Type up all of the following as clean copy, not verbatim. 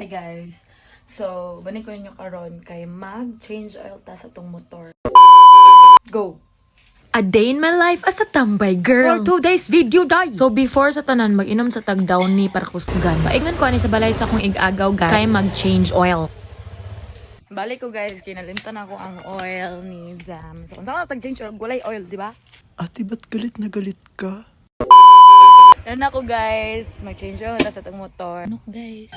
Hi guys. So, balik ko ninyo karon kay mag-change oil ta sa tong motor. Go! A day in my life as a tambay girl. For 2 days video day. So before sa tanan mag-inom sa tag-down ni Parkusgan. Paingon ko ani sa balay sa akong ig-agaw guys. Kay mag-change oil. Balik ko guys, kinalimtan ako ang oil ni Zam. So, kung saan tag-change oil, gulay oil, di ba? Ate, ba't galit na galit ka? Yan ako guys, mag-change oil ta sa tong motor. Ano guys?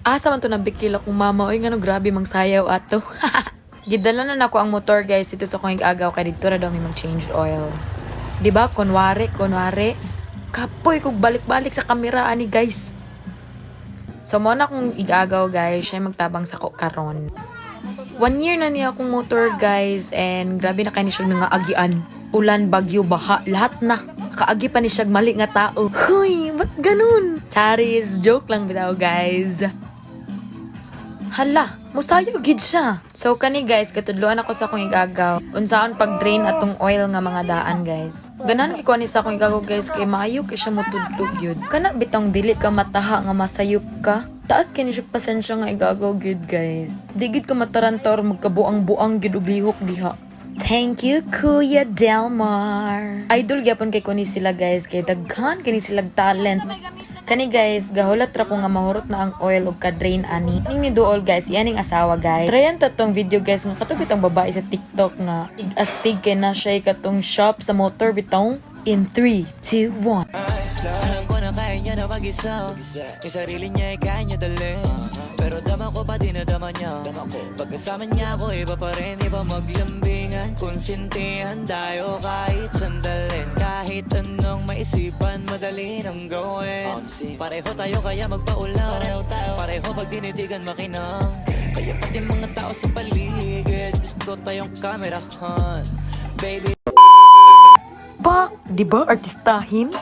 Asa man to nabikil akong mama. Oy ngano grabe mang sayaw ato. Gidala na nako ang motor guys dito sa akong ig-agaw kay dito ra daw may mag-change oil. Di ba? Kunwari. Kapoy kog balik-balik sa kamera ani guys. So mo na akong ig-agaw guys, siya magtabang sa ko karon. 1 year na niya akong motor guys and grabe na kay ni siya nga agian. Ulan, bagyo, baha, lahat na. Kaagi pa ni siya mali nga tao. Huy, ba't ganun? Charis, joke lang bitaw guys. Hala, musayo gid siya. So kani guys, katudloan ako sa akong igagaw. Unsaon pag-drain atong oil nga mga daan guys. Ganahan kay kuani sa akong igagaw guys kay maayo kay siya motudlog gyud. Kana bitong dili ka mataha nga masayop ka. Taas kini siya pasensya nga igagaw gyud guys. Digid ka matarantor magkabuang-buang gyud og lihok diha. Thank you, Kuya Delmar. Idol gyapon kay kuni sila guys kay daghan kini silang talent. Kani guys, gahulat ra ko nga mahurot na ang oil ug ka-drain ani. Ning ni duol guys, yaning asawa guys. Tryan ta tong video guys nga katong bitong babae sa TikTok nga astig kay na siya katong shop sa motor bitong. In 3, 2, 1. Alam ko na kaya niya na mag-isa. Yung sarili niya ay kaya niya dalhin. Pero dama ko pa dinadama niya. Pagkasama niya ako iba pa rin. Iba maglambingan, konsintihan tayo kahit sandalin. Kahit anong maisipan, madali nang gawin. Pareho tayo kaya magpaulan. Pareho pag dinitigan makinang. Kaya pati mga tao sa paligid gusto tayong kamerahan. Baby, Pak, di ba artistahin?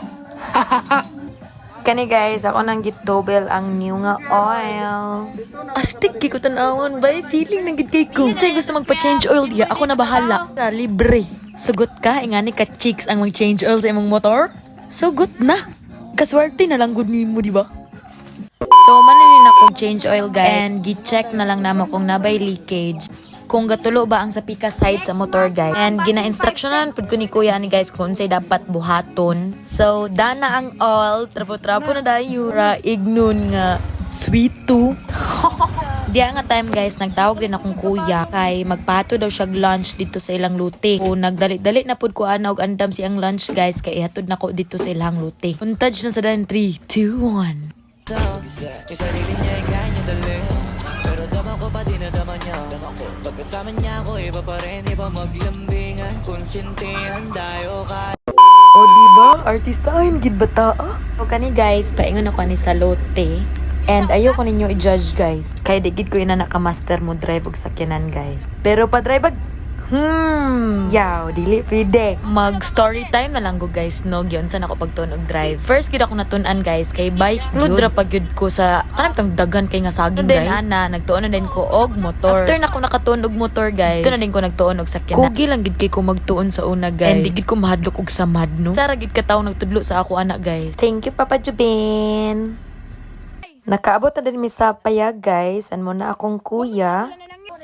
Kani guys, ako nang gitdobel ang new nga oil. Astig ko tanawon bay, feeling nang gid kay ko. Say gusto magpa-change oil diya, ako na bahala. Na libre. Sugot ka, ingani ka chicks ang mag-change oil sa imong motor? Sugot na. Kaswerte na lang gud nimo, di ba? So maninin ako change oil guys and gi-check na lang namo kung nabay leakage. Kung gatulo ba ang sa pika side sa motor guys. And gina-instructionan pud ko ni kuya ni guys kung say dapat buhaton. So dana ang all, trapo-trapo na dayo ra ignon nga sweet too. Diya nga time guys, nagtawag din akong kuya kay magpato daw siya lunch dito sa ilang lute. O nagdali-dali na pud ko ana og andam siyang lunch guys kay ihatod nako dito sa ilang lute. Puntaj na sa dan 3, 2, 1. yung sarili niya ay kaya niya dalhin. Pero dama ko pa dinadama niya. Pagkasama niya ako iba pa rin. Iba maglambingan, konsintihan tayo kahit O diba? Artistahin gid bata ah. So kani guys, paingon ako ni sa lote. And ayoko ninyo i-judge guys. Kay digid ko ina naka-master mo drive og sakyanan guys. Pero pa drive yaw, dili pwede. Mag story time na lang go guys, no? Gyon sa nako pagtunog drive. First gid ako natun-an guys kay bike load ra pag gyud ko sa kanang tang dagan kay nga saging guys. Ana, nagtuon na din ko og motor. After na ko nakatuon og motor guys, dito na din ko nagtuon og sakyanan. Kugi lang gid kay ko magtuon sa una guys. And digid ko mahadlok og samad no. Sara gid ka tawo nagtudlo sa ako ana guys. Thank you Papa Jubin. Nakaabot na din mi sa payag guys. An mo na akong kuya.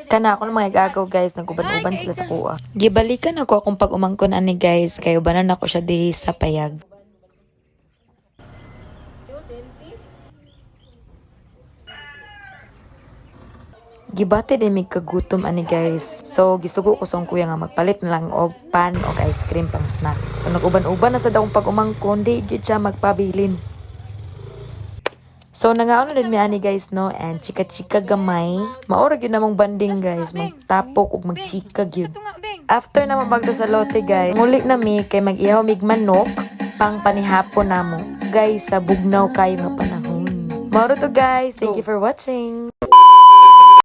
Kana ako ng mga igagaw guys, naguban-uban sila sa kuha. Gibalikan ako akong pag-umangkon ani guys, kayo banan ako siya di sa payag. Gibate din mig kagutom ani guys. So gisugo ko sa akong kuya nga magpalit na lang og pan o ice cream pang snack. Kung naguban-uban na sa daong pag-umangkon, di gid siya magpabilin. So, nangaon na din mi ani guys, no? And chika-chika gamay. Maura gyud namong banding guys. Magtapok ug magchika gyud. After na mabagto sa lote guys, muli na mi kay mag-ihaw mig manok pang panihapon namo. Guys, sa bugnaw kayo nga panahon. Maura to guys. Thank you for watching.